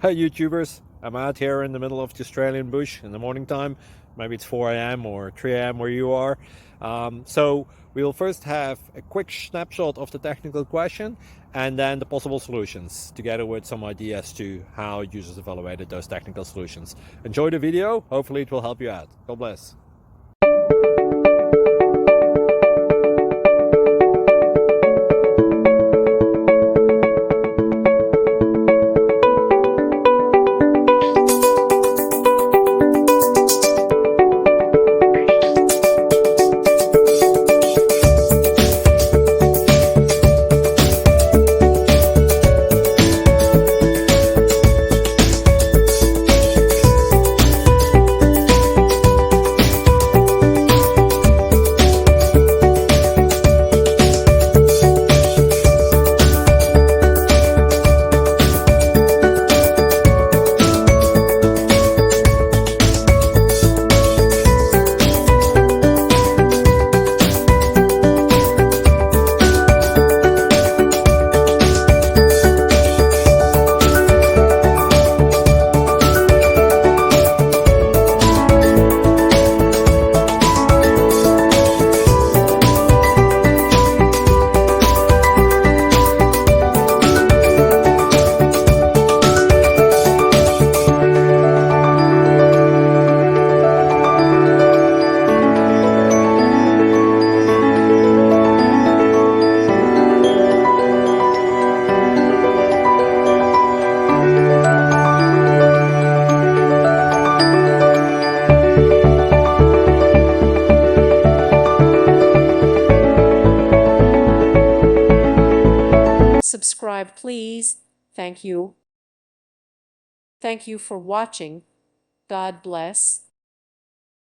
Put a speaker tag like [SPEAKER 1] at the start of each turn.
[SPEAKER 1] Hey YouTubers, I'm out here in the middle of the Australian bush in the morning time. Maybe it's 4 a.m. or 3 a.m. where you are. So we'll first have a quick snapshot of the technical question and then the possible solutions, together with some ideas to how users evaluated those technical solutions. Enjoy the video, hopefully it will help you out. God bless.
[SPEAKER 2] Subscribe, please. Thank you. Thank you for watching. God bless.